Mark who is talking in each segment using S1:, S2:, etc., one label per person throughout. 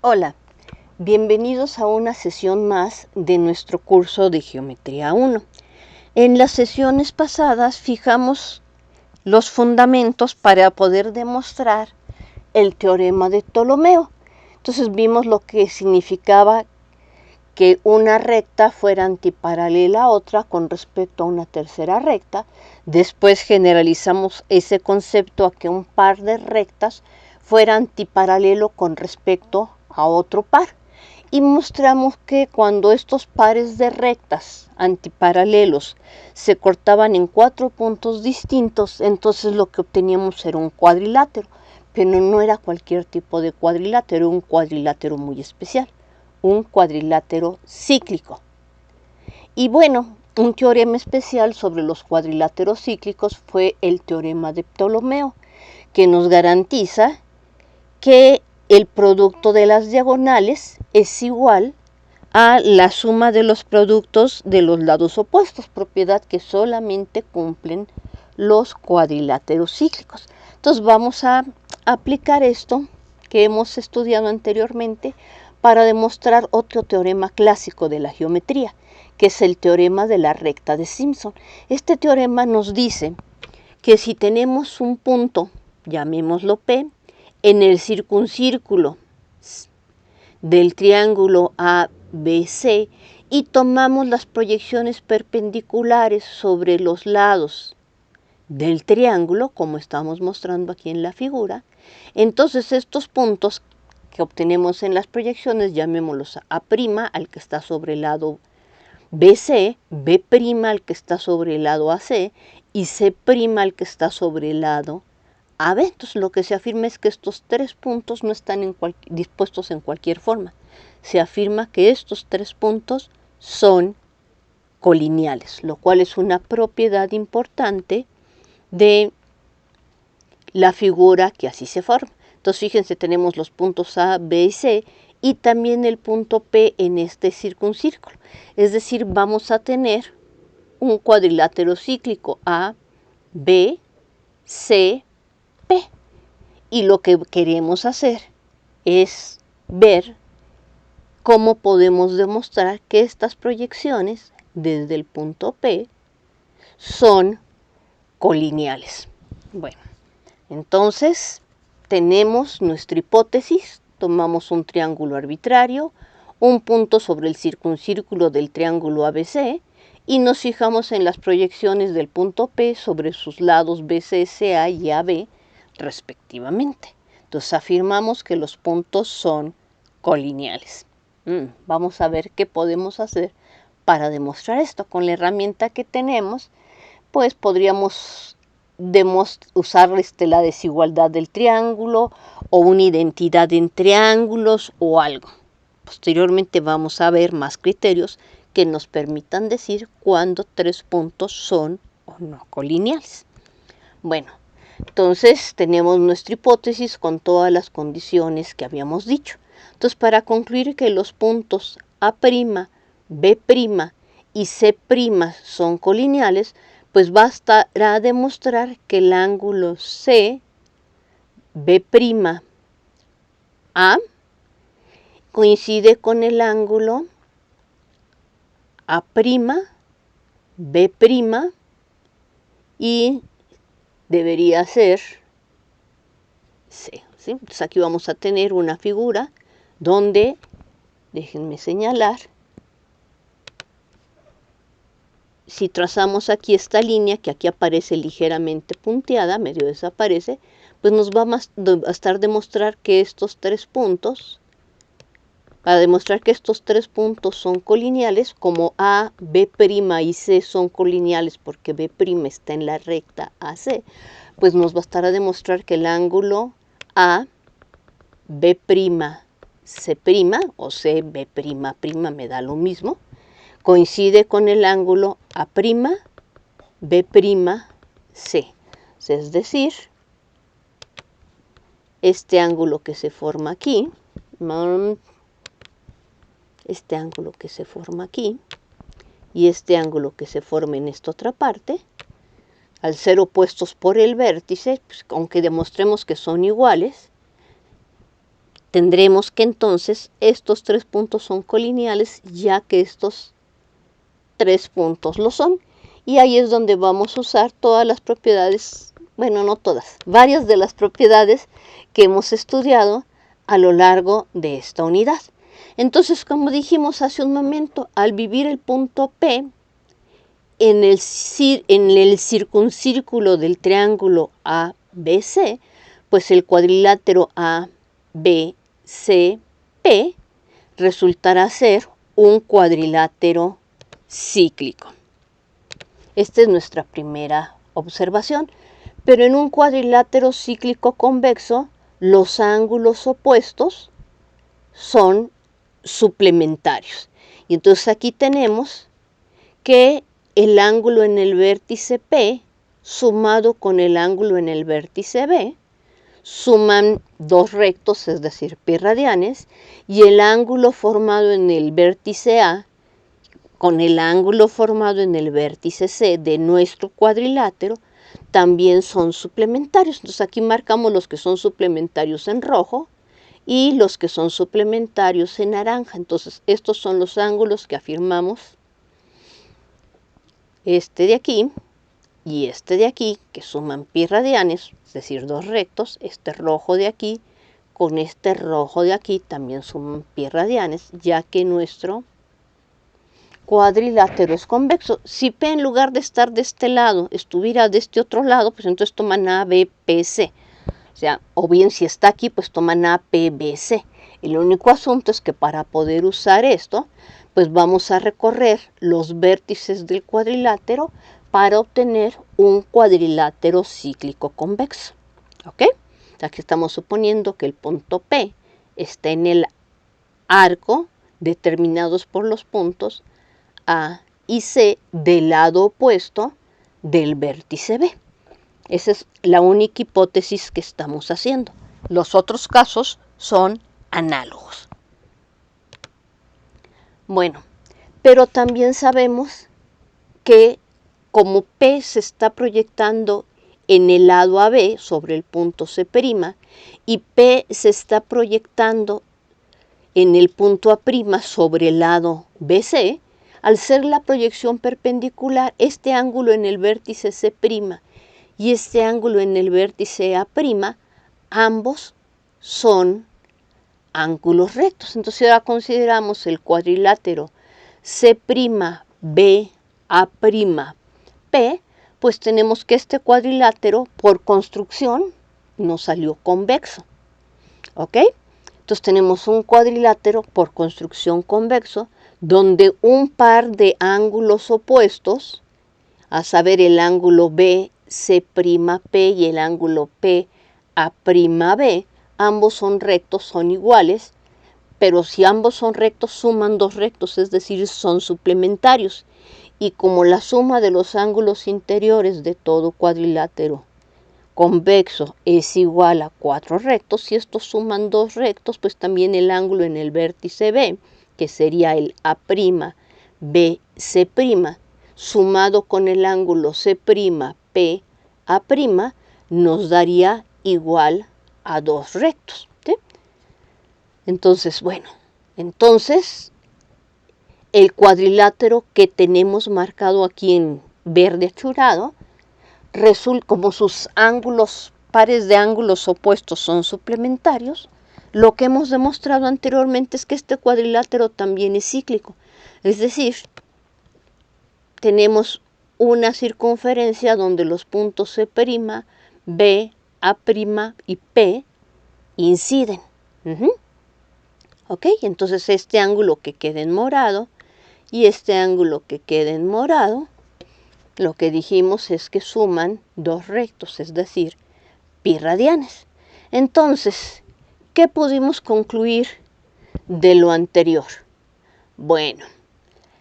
S1: Hola, bienvenidos a una sesión más de nuestro curso de Geometría 1. En las sesiones pasadas fijamos los fundamentos para poder demostrar el teorema de Ptolomeo. Entonces vimos lo que significaba que una recta fuera antiparalela a otra con respecto a una tercera recta. Después generalizamos ese concepto a que un par de rectas fuera antiparalelo con respecto a otro par. Y mostramos que cuando estos pares de rectas antiparalelos se cortaban en 4 puntos distintos, entonces lo que obteníamos era un cuadrilátero. Pero no era cualquier tipo de cuadrilátero, era un cuadrilátero muy especial, un cuadrilátero cíclico. Y bueno, un teorema especial sobre los cuadriláteros cíclicos fue el teorema de Ptolomeo, que nos garantiza que el producto de las diagonales es igual a la suma de los productos de los lados opuestos, propiedad que solamente cumplen los cuadriláteros cíclicos. Entonces vamos a aplicar esto que hemos estudiado anteriormente para demostrar otro teorema clásico de la geometría, que es el teorema de la recta de Simpson. Este teorema nos dice que si tenemos un punto, llamémoslo P, en el circuncírculo del triángulo ABC y tomamos las proyecciones perpendiculares sobre los lados del triángulo, como estamos mostrando aquí en la figura, entonces estos puntos que obtenemos en las proyecciones, llamémoslos A', al que está sobre el lado BC, B' al que está sobre el lado AC y C' al que está sobre el lado AB. Entonces lo que se afirma es que estos tres puntos no están dispuestos en cualquier forma. Se afirma que estos tres puntos son colineales, lo cual es una propiedad importante de la figura que así se forma. Entonces fíjense, tenemos los puntos A, B y C y también el punto P en este circuncírculo. Es decir, vamos a tener un cuadrilátero cíclico A, B, C, P. Y lo que queremos hacer es ver cómo podemos demostrar que estas proyecciones desde el punto P son colineales. Bueno, entonces tenemos nuestra hipótesis, tomamos un triángulo arbitrario, un punto sobre el circuncírculo del triángulo ABC y nos fijamos en las proyecciones del punto P sobre sus lados BC, CA y AB respectivamente. Entonces afirmamos que los puntos son colineales. Vamos a ver qué podemos hacer para demostrar esto. Con la herramienta que tenemos, pues podríamos usar la desigualdad del triángulo o una identidad en triángulos o algo. Posteriormente vamos a ver más criterios que nos permitan decir cuándo tres puntos son o no colineales. Bueno, entonces tenemos nuestra hipótesis con todas las condiciones que habíamos dicho. Entonces, para concluir que los puntos A', B' y C' son colineales, pues bastará demostrar que el ángulo C, B', A coincide con el ángulo A', B' y debería ser C. ¿Sí? Entonces aquí vamos a tener una figura donde, déjenme señalar, si trazamos aquí esta línea, que aquí aparece ligeramente punteada, medio desaparece, pues nos va a bastar demostrar que estos tres puntos, para demostrar que estos tres puntos son colineales, como A, B' y C son colineales porque B' está en la recta AC, pues nos bastará demostrar que el ángulo A, B', C' o C, B', me da lo mismo, coincide con el ángulo A', B', C. Es decir, este ángulo que se forma aquí, y este ángulo que se forma en esta otra parte, al ser opuestos por el vértice, pues, aunque demostremos que son iguales, tendremos que entonces estos 3 puntos son colineales, ya que estos 3 puntos lo son. Y ahí es donde vamos a usar todas las propiedades, bueno, no todas, varias de las propiedades que hemos estudiado a lo largo de esta unidad. Entonces, como dijimos hace un momento, al vivir el punto P en el circuncírculo del triángulo ABC, pues el cuadrilátero ABCP resultará ser un cuadrilátero cíclico. Esta es nuestra primera observación. Pero en un cuadrilátero cíclico convexo, los ángulos opuestos son suplementarios. Y entonces aquí tenemos que el ángulo en el vértice P sumado con el ángulo en el vértice B suman 2 rectos, es decir, pi radianes, y el ángulo formado en el vértice A con el ángulo formado en el vértice C de nuestro cuadrilátero también son suplementarios. Entonces aquí marcamos los que son suplementarios en rojo y los que son suplementarios en naranja. Entonces estos son los ángulos que afirmamos, este de aquí y este de aquí, que suman pi radianes, es decir, 2 rectos. Este rojo de aquí con este rojo de aquí también suman pi radianes, ya que nuestro cuadrilátero es convexo. Si P en lugar de estar de este lado estuviera de este otro lado, pues entonces toman ABPC. O sea, o bien si está aquí, pues toman APBC. El único asunto es que para poder usar esto, pues vamos a recorrer los vértices del cuadrilátero para obtener un cuadrilátero cíclico convexo. ¿Ok? Aquí estamos suponiendo que el punto P está en el arco determinados por los puntos A y C del lado opuesto del vértice B. Esa es la única hipótesis que estamos haciendo. Los otros casos son análogos. Bueno, pero también sabemos que como P se está proyectando en el lado AB sobre el punto C' y P se está proyectando en el punto A' sobre el lado BC, al ser la proyección perpendicular, este ángulo en el vértice C' y este ángulo en el vértice A', ambos son ángulos rectos. Entonces ahora consideramos el cuadrilátero C'B A'P, pues tenemos que este cuadrilátero por construcción nos salió convexo. ¿Ok? Entonces tenemos un cuadrilátero por construcción convexo donde un par de ángulos opuestos, a saber el ángulo BC'P y el ángulo PA'B, ambos son rectos, son iguales, pero si ambos son rectos suman 2 rectos, es decir, son suplementarios. Y como la suma de los ángulos interiores de todo cuadrilátero convexo es igual a 4 rectos, si estos suman 2 rectos, pues también el ángulo en el vértice B, que sería el A'BC', sumado con el ángulo C'P'A', nos daría igual a 2 rectos. ¿Sí? Entonces, bueno, el cuadrilátero que tenemos marcado aquí en verde achurado, como sus ángulos, pares de ángulos opuestos son suplementarios, lo que hemos demostrado anteriormente es que este cuadrilátero también es cíclico. Es decir, tenemos una circunferencia donde los puntos C', B, A' y P inciden. ¿Ok? Entonces este ángulo que queda en morado y este ángulo que queda en morado, lo que dijimos es que suman 2 rectos, es decir, pi radianes. Entonces, ¿qué pudimos concluir de lo anterior? Bueno,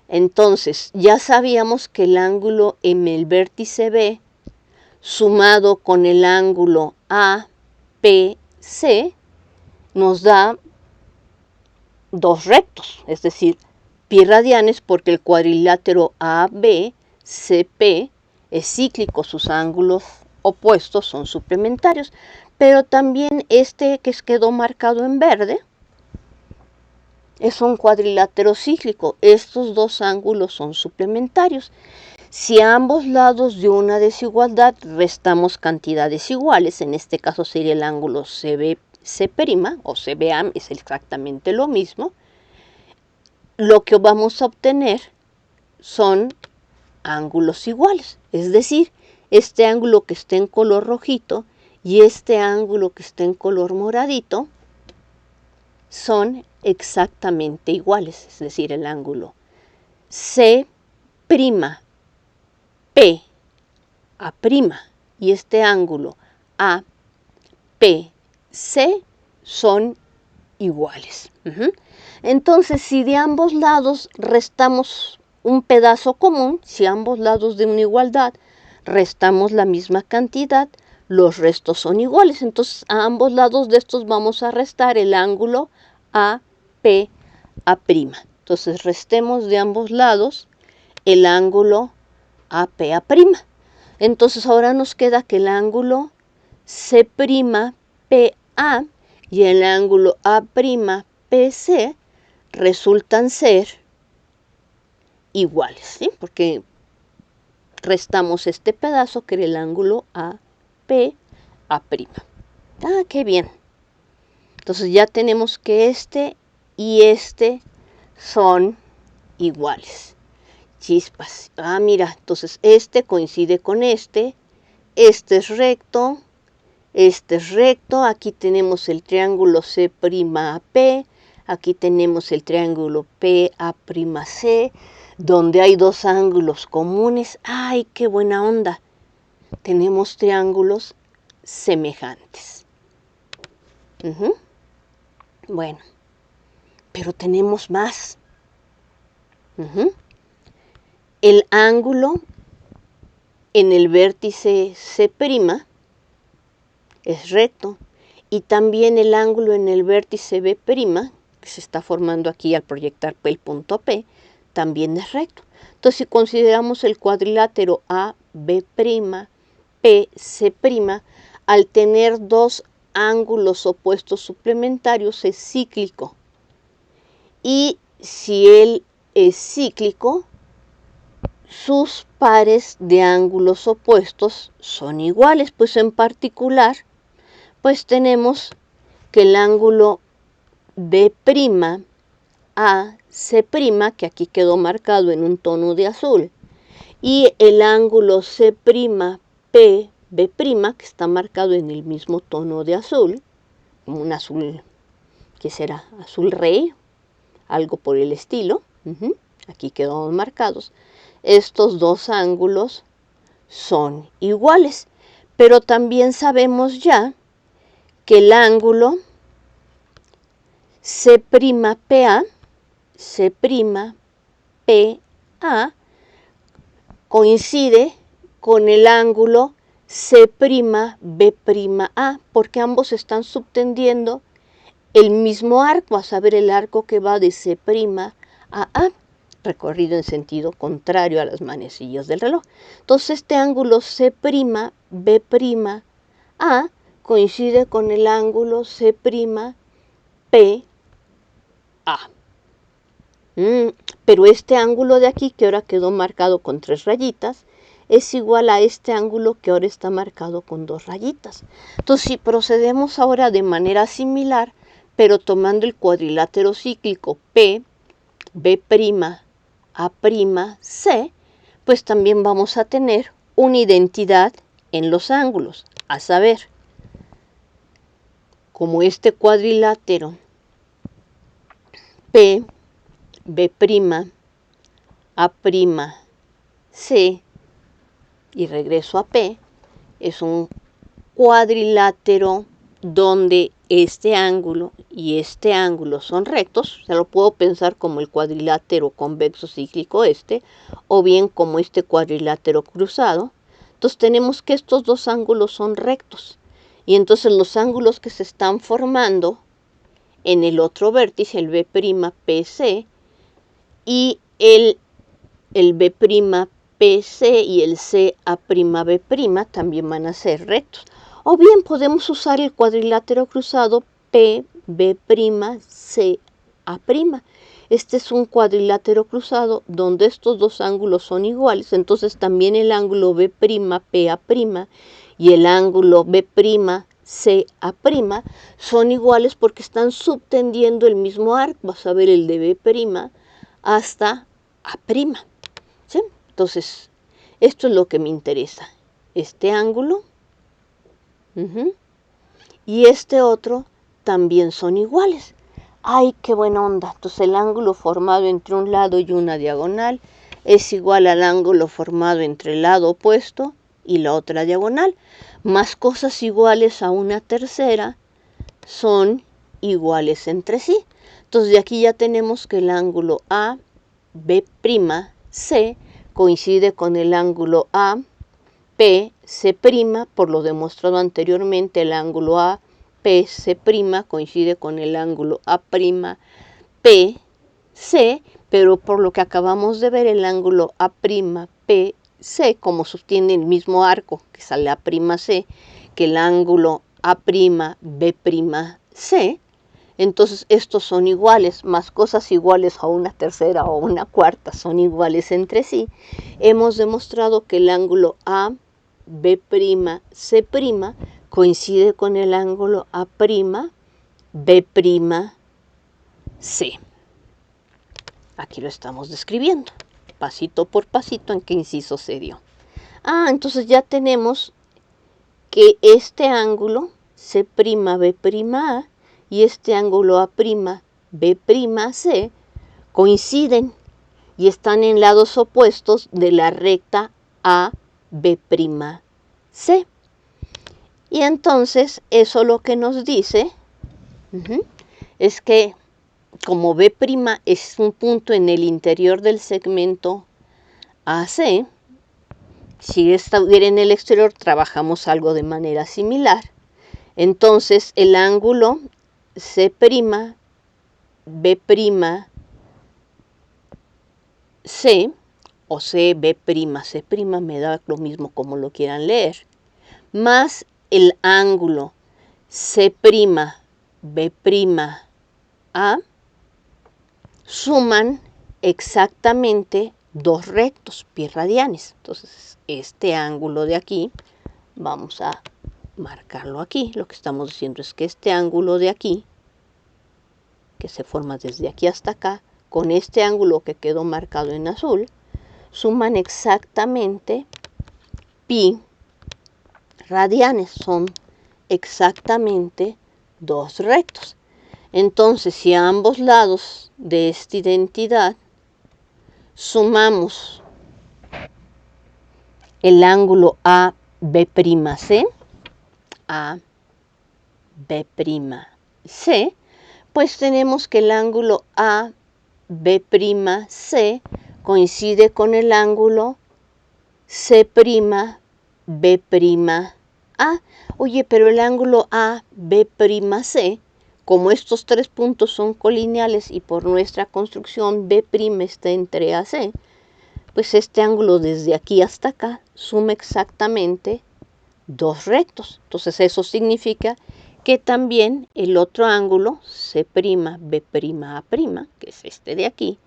S1: entonces ya sabíamos que el ángulo en el vértice B sumado con el ángulo APC nos da 2 rectos, es decir, pi radianes, porque el cuadrilátero ABCP es cíclico, sus ángulos opuestos son suplementarios. Pero también este que quedó marcado en verde es un cuadrilátero cíclico. Estos dos ángulos son suplementarios. Si a ambos lados de una desigualdad restamos cantidades iguales, en este caso sería el ángulo CB, C' o CBA, es exactamente lo mismo, lo que vamos a obtener son ángulos iguales. Es decir, este ángulo que está en color rojito y este ángulo que está en color moradito son exactamente iguales. Es decir, el ángulo C' P A' y este ángulo A P C son iguales. Entonces, si de ambos lados restamos un pedazo común, si ambos lados de una igualdad restamos la misma cantidad, los restos son iguales. Entonces, a ambos lados de estos vamos a restar el ángulo AP A'. Entonces, restemos de ambos lados el ángulo AP A'. Entonces, ahora nos queda que el ángulo C'PA y el ángulo A'PC resultan ser iguales, ¿sí? Porque restamos este pedazo que era el ángulo AP A'. Ah, qué bien. Entonces ya tenemos que este y este son iguales. Chispas. Ah, mira, entonces este coincide con este es recto, aquí tenemos el triángulo C'Ap, aquí tenemos el triángulo PA'C, donde hay dos ángulos comunes. ¡Ay, qué buena onda! Tenemos triángulos semejantes. Bueno, pero tenemos más. El ángulo en el vértice C' es recto y también el ángulo en el vértice B', que se está formando aquí al proyectar el punto P, también es recto. Entonces, si consideramos el cuadrilátero AB', PC', al tener dos ángulos opuestos suplementarios es cíclico. Y si él es cíclico, sus pares de ángulos opuestos son iguales, pues en particular, pues tenemos que el ángulo B'A C', que aquí quedó marcado en un tono de azul, y el ángulo C'P B', que está marcado en el mismo tono de azul, un azul, ¿qué será? Azul rey, algo por el estilo. Aquí quedaron marcados. Estos dos ángulos son iguales, pero también sabemos ya que el ángulo C'PA coincide con el ángulo C'B'A, porque ambos están subtendiendo el mismo arco, a saber, el arco que va de C' a A, recorrido en sentido contrario a las manecillas del reloj. Entonces, este ángulo C'B'A coincide con el ángulo C'P'a. Pero este ángulo de aquí, que ahora quedó marcado con 3 rayitas, es igual a este ángulo que ahora está marcado con 2 rayitas. Entonces, si procedemos ahora de manera similar, pero tomando el cuadrilátero cíclico P, B', A', C, pues también vamos a tener una identidad en los ángulos, a saber, como este cuadrilátero P, B', A', C, y regreso a P, es un cuadrilátero donde este ángulo y este ángulo son rectos. Se lo puedo pensar como el cuadrilátero convexo cíclico o bien como este cuadrilátero cruzado. Entonces tenemos que estos dos ángulos son rectos. Y entonces los ángulos que se están formando en el otro vértice, el B'PC, y el B'P PC y el CA'B' también van a ser rectos. O bien podemos usar el cuadrilátero cruzado PB', CA'. Este es un cuadrilátero cruzado donde estos dos ángulos son iguales, entonces también el ángulo B'P' y el ángulo B'C' son iguales porque están subtendiendo el mismo arco. Vas a ver el de B'P' hasta A'. ¿Sí? Entonces, esto es lo que me interesa. Este ángulo y este otro también son iguales. ¡Ay, qué buena onda! Entonces el ángulo formado entre un lado y una diagonal es igual al ángulo formado entre el lado opuesto y la otra diagonal. Más cosas iguales a una tercera son iguales entre sí. Entonces de aquí ya tenemos que el ángulo AB'C coincide con el ángulo APC', por lo demostrado anteriormente el ángulo APC' coincide con el ángulo A'PC, pero por lo que acabamos de ver el ángulo A'PC, como sostiene el mismo arco que sale A'C, que el ángulo A'B'C, entonces estos son iguales, más cosas iguales a una tercera o una cuarta son iguales entre sí. Hemos demostrado que el ángulo AB'C' coincide con el ángulo A'B'C. Aquí lo estamos describiendo, pasito por pasito, en qué inciso se dio. Entonces ya tenemos que este ángulo C'B'A y este ángulo A'B'C coinciden y están en lados opuestos de la recta AB'C. Y entonces eso lo que nos dice es que como B' es un punto en el interior del segmento AC, si estuviera en el exterior trabajamos algo de manera similar. Entonces el ángulo C'B'C o CB'C', me da lo mismo como lo quieran leer, más el ángulo C'B'A suman exactamente dos rectos birradianes. Entonces este ángulo de aquí, vamos a marcarlo aquí. Lo que estamos diciendo es que este ángulo de aquí, que se forma desde aquí hasta acá, con este ángulo que quedó marcado en azul, suman exactamente pi radianes, son exactamente dos rectos. Entonces, si a ambos lados de esta identidad sumamos el ángulo AB'C, pues tenemos que el ángulo AB'C coincide con el ángulo C'B'A. Oye, pero el ángulo AB'C, como estos tres puntos son colineales y por nuestra construcción B' está entre AC, pues este ángulo desde aquí hasta acá suma exactamente dos rectos. Entonces eso significa que también el otro ángulo, C'B'A', que es este de aquí,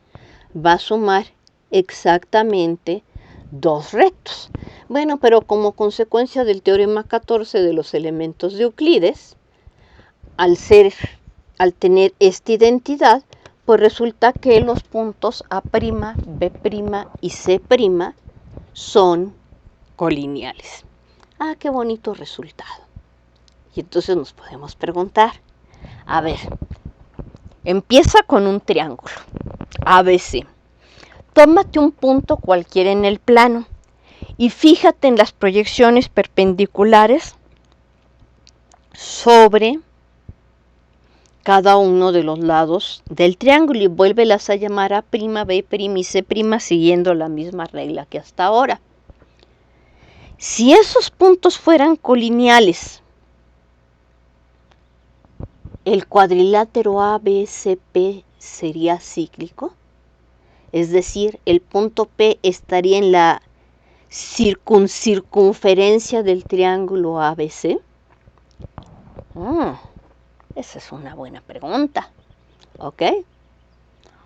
S1: va a sumar exactamente dos rectos. Bueno, pero como consecuencia del teorema 14 de los elementos de Euclides, al tener esta identidad, pues resulta que los puntos A', B' y C' son colineales. Qué bonito resultado. Y entonces nos podemos preguntar, a ver, empieza con un triángulo ABC. Tómate un punto cualquiera en el plano y fíjate en las proyecciones perpendiculares sobre cada uno de los lados del triángulo y vuélvelas a llamar A', B' y C' siguiendo la misma regla que hasta ahora. Si esos puntos fueran colineales, ¿el cuadrilátero ABCP sería cíclico? Es decir, el punto P estaría en la circunferencia del triángulo ABC? Esa es una buena pregunta. ¿Ok?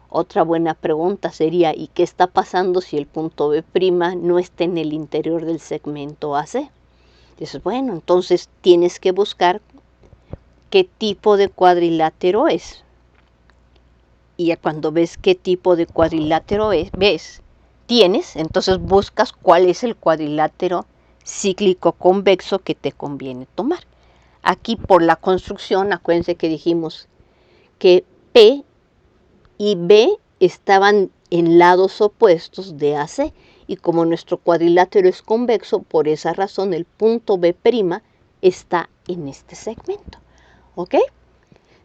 S1: Otra buena pregunta sería, ¿y qué está pasando si el punto B' no está en el interior del segmento AC? Dices, bueno, entonces tienes que buscar qué tipo de cuadrilátero es. Y ya cuando ves qué tipo de cuadrilátero tienes, entonces buscas cuál es el cuadrilátero cíclico convexo que te conviene tomar. Aquí por la construcción, acuérdense que dijimos que P y B estaban en lados opuestos de AC, y como nuestro cuadrilátero es convexo, por esa razón el punto B' está en este segmento. ¿Ok?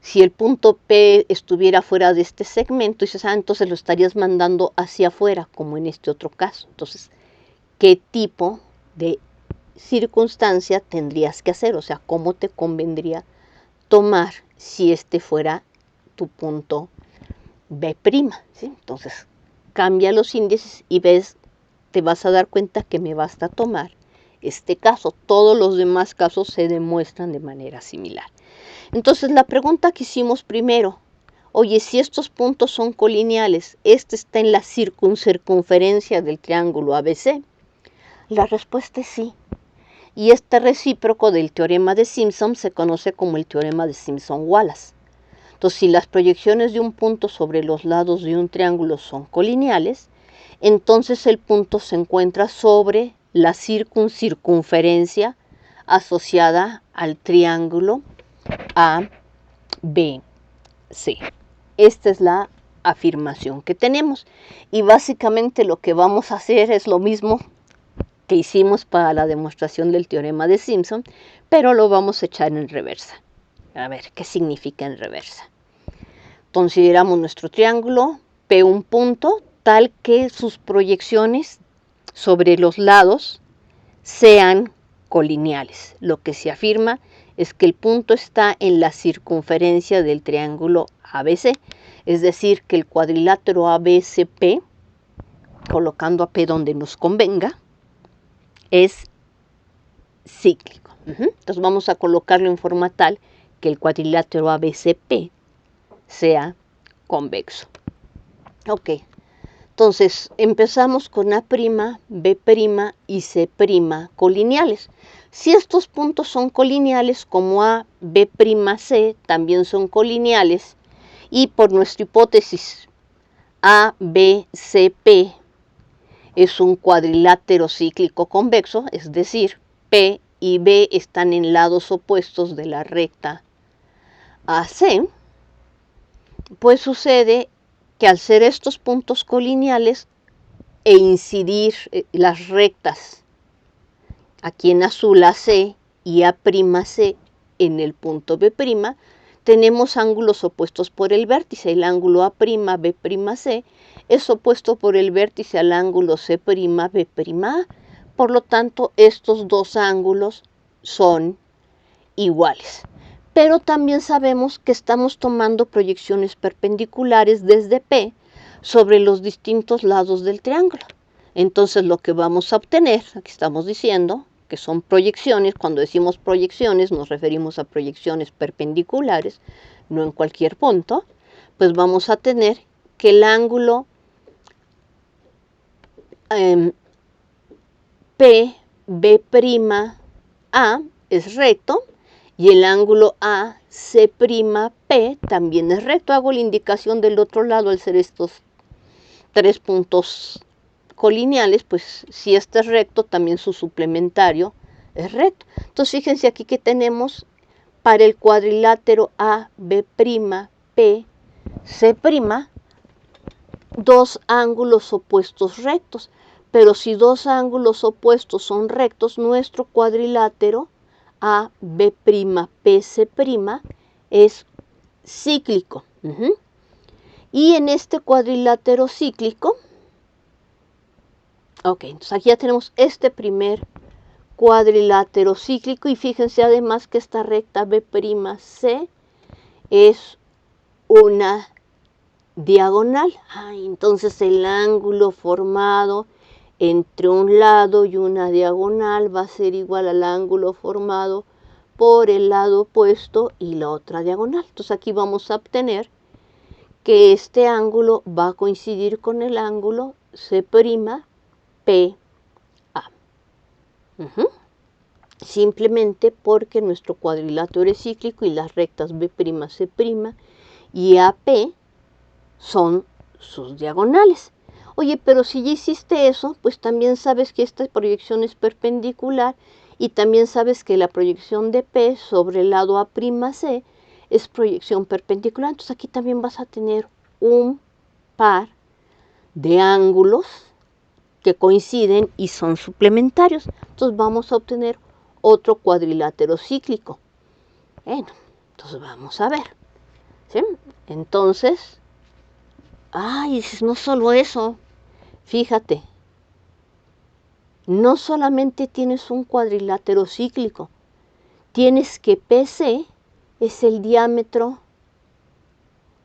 S1: Si el punto P estuviera fuera de este segmento, dices, entonces lo estarías mandando hacia afuera, como en este otro caso. Entonces, ¿qué tipo de circunstancia tendrías que hacer? O sea, ¿cómo te convendría tomar si este fuera tu punto B'? ¿Sí? Entonces, cambia los índices y te vas a dar cuenta que me basta tomar este caso. Todos los demás casos se demuestran de manera similar. Entonces, la pregunta que hicimos primero, oye, si estos puntos son colineales, este está en la circunferencia del triángulo ABC. La respuesta es sí. Y este recíproco del teorema de Simpson se conoce como el teorema de Simpson-Wallas. Entonces, si las proyecciones de un punto sobre los lados de un triángulo son colineales, entonces el punto se encuentra sobre la circunferencia asociada al triángulo ABC. Esta es la afirmación que tenemos. Y básicamente lo que vamos a hacer es lo mismo que hicimos para la demostración del teorema de Simpson, pero lo vamos a echar en reversa. A ver, ¿qué significa en reversa? Consideramos nuestro triángulo P un punto tal que sus proyecciones sobre los lados sean colineales. Lo que se afirma es que el punto está en la circunferencia del triángulo ABC, es decir, que el cuadrilátero ABCP, colocando a P donde nos convenga, es cíclico. Entonces vamos a colocarlo en forma tal que el cuadrilátero ABCP sea convexo. Ok, entonces empezamos con A', B' y C' colineales. Si estos puntos son colineales, como A, B', C también son colineales, y por nuestra hipótesis A, B, C, P es un cuadrilátero cíclico convexo, es decir, P y B están en lados opuestos de la recta AC, pues sucede que al ser estos puntos colineales e incidir las rectas aquí en azul AC y A'C en el punto B', tenemos ángulos opuestos por el vértice. El ángulo A', B'C es opuesto por el vértice al ángulo C', B'A. Por lo tanto, estos dos ángulos son iguales. Pero también sabemos que estamos tomando proyecciones perpendiculares desde P sobre los distintos lados del triángulo. Entonces lo que vamos a obtener, aquí estamos diciendo que son proyecciones. Cuando decimos proyecciones nos referimos a proyecciones perpendiculares, no en cualquier punto. Pues vamos a tener que el ángulo PB'A es recto y el ángulo AC'P también es recto. Hago la indicación del otro lado al ser estos tres puntos colineales, pues si este es recto, también su suplementario es recto. Entonces fíjense aquí que tenemos para el cuadrilátero AB', P, C', dos ángulos opuestos rectos. Pero si dos ángulos opuestos son rectos, nuestro cuadrilátero AB', PC' es cíclico. Y en este cuadrilátero cíclico, ok, entonces aquí ya tenemos este primer cuadrilátero cíclico y fíjense además que esta recta B'C es una diagonal. Entonces el ángulo formado entre un lado y una diagonal va a ser igual al ángulo formado por el lado opuesto y la otra diagonal. Entonces aquí vamos a obtener que este ángulo va a coincidir con el ángulo C'P A. Simplemente porque nuestro cuadrilátero es cíclico y las rectas B', C' y AP son sus diagonales. Oye, pero si ya hiciste eso, pues también sabes que esta proyección es perpendicular y también sabes que la proyección de P sobre el lado A'C es proyección perpendicular. Entonces aquí también vas a tener un par de ángulos que coinciden y son suplementarios. Entonces vamos a obtener otro cuadrilátero cíclico. Bueno, entonces vamos a ver. ¿Sí? Entonces, no solo eso. Fíjate, no solamente tienes un cuadrilátero cíclico, tienes que PC es el diámetro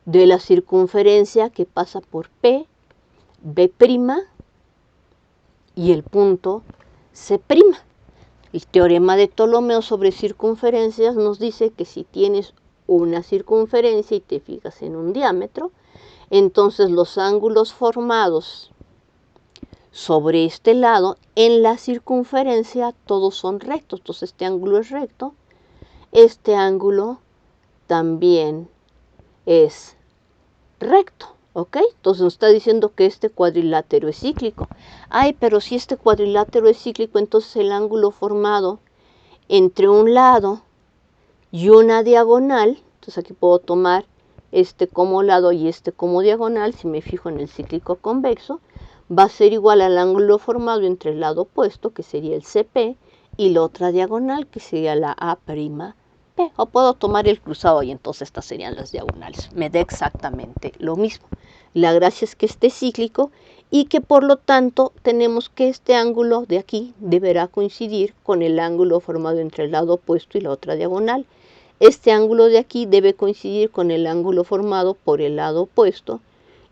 S1: de la circunferencia que pasa por P, B' y el punto C'. El teorema de Ptolomeo sobre circunferencias nos dice que si tienes una circunferencia y te fijas en un diámetro, entonces los ángulos formados sobre este lado en la circunferencia todos son rectos. Entonces este ángulo es recto, este ángulo también es recto. ¿Ok? Entonces nos está diciendo que este cuadrilátero es cíclico. Pero si este cuadrilátero es cíclico, entonces el ángulo formado entre un lado y una diagonal, entonces aquí puedo tomar este como lado y este como diagonal, si me fijo en el cíclico convexo, va a ser igual al ángulo formado entre el lado opuesto, que sería el CP, y la otra diagonal, que sería la A'P. O puedo tomar el cruzado y entonces estas serían las diagonales. Me da exactamente lo mismo. La gracia es que esté cíclico y que por lo tanto tenemos que este ángulo de aquí deberá coincidir con el ángulo formado entre el lado opuesto y la otra diagonal. Este ángulo de aquí debe coincidir con el ángulo formado por el lado opuesto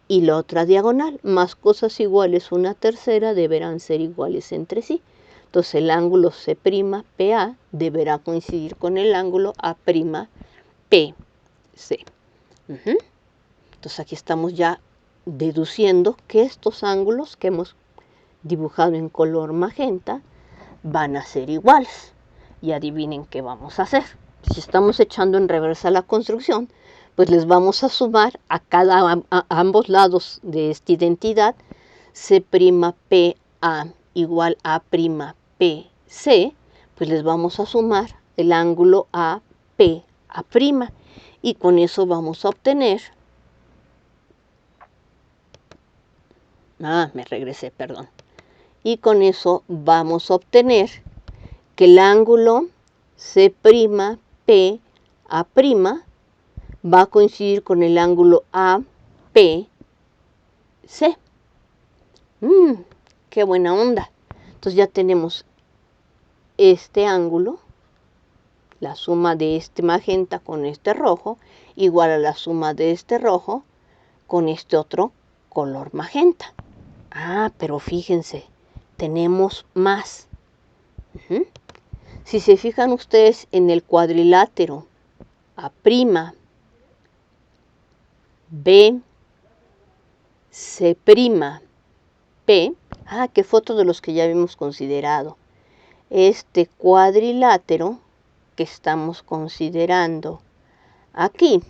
S1: y la otra diagonal. Más cosas iguales, una tercera, deberán ser iguales entre sí. Entonces el ángulo C'Pa deberá coincidir con el ángulo A'Pc. Entonces aquí estamos ya deduciendo que estos ángulos que hemos dibujado en color magenta van a ser iguales. Y adivinen qué vamos a hacer. Si estamos echando en reversa la construcción, pues les vamos a sumar a ambos lados de esta identidad C'Pa igual a PC, pues les vamos a sumar el ángulo APA', y con eso vamos a obtener, me regresé, perdón, y con eso vamos a obtener que el ángulo C'P'a' va a coincidir con el ángulo APC. ¡Qué buena onda! Entonces ya tenemos este ángulo, la suma de este magenta con este rojo, igual a la suma de este rojo con este otro color magenta. Pero fíjense, tenemos más. Si se fijan ustedes en el cuadrilátero A', B, C', P, qué foto de los que ya habíamos considerado. Este cuadrilátero que estamos considerando aquí,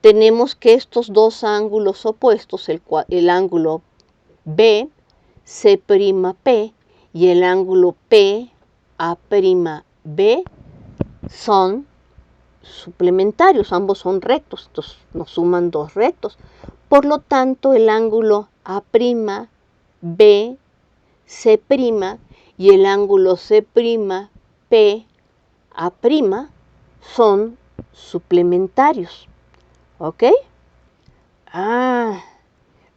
S1: tenemos que estos dos ángulos opuestos, el ángulo B, C'P y el ángulo PA'B son suplementarios, ambos son rectos, entonces nos suman dos rectos. Por lo tanto, el ángulo A'B, C' y el ángulo C'P'a' son suplementarios. ¿Ok?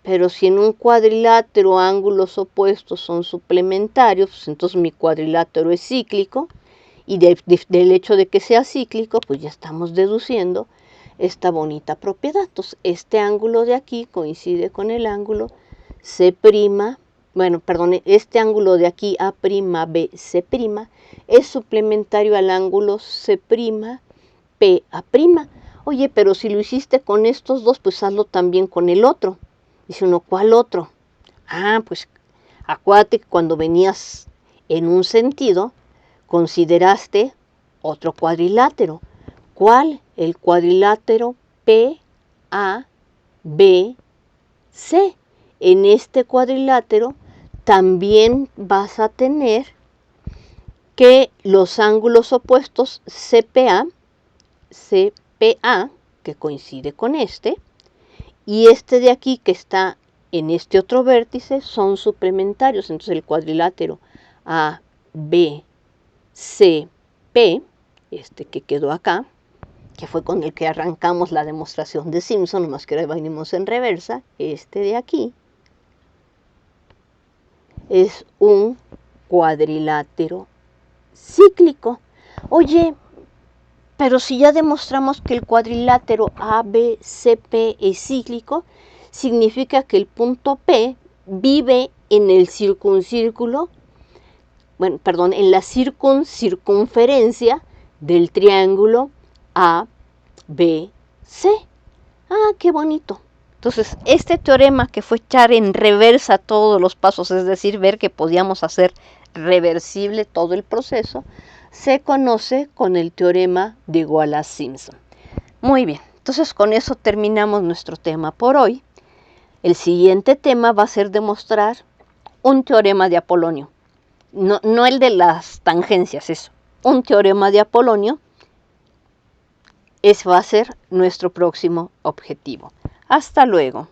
S1: Pero si en un cuadrilátero ángulos opuestos son suplementarios, pues entonces mi cuadrilátero es cíclico, y del hecho de que sea cíclico, pues ya estamos deduciendo esta bonita propiedad. Entonces, este ángulo de aquí coincide con el ángulo C'P'a' bueno, perdón, este ángulo de aquí, A'BC', es suplementario al ángulo C'PA'. Oye, pero si lo hiciste con estos dos, pues hazlo también con el otro. Dice uno, ¿cuál otro? Ah, pues acuérdate que cuando venías en un sentido, consideraste otro cuadrilátero. ¿Cuál? El cuadrilátero PABC. En este cuadrilátero también vas a tener que los ángulos opuestos CPA, que coincide con este, y este de aquí que está en este otro vértice son suplementarios. Entonces el cuadrilátero ABCP, este que quedó acá, que fue con el que arrancamos la demostración de Simpson, nomás que ahora venimos en reversa, este de aquí, es un cuadrilátero cíclico. Oye, pero si ya demostramos que el cuadrilátero ABCP es cíclico, significa que el punto P vive en el circuncírculo, bueno, perdón, en la circunferencia del triángulo ABC. Ah, qué bonito. Entonces, este teorema que fue echar en reversa todos los pasos, es decir, ver que podíamos hacer reversible todo el proceso, se conoce con el teorema de Wallace-Simpson. Muy bien, entonces con eso terminamos nuestro tema por hoy. El siguiente tema va a ser demostrar un teorema de Apolonio. No el de las tangencias, eso. Un teorema de Apolonio. Ese va a ser nuestro próximo objetivo. Hasta luego.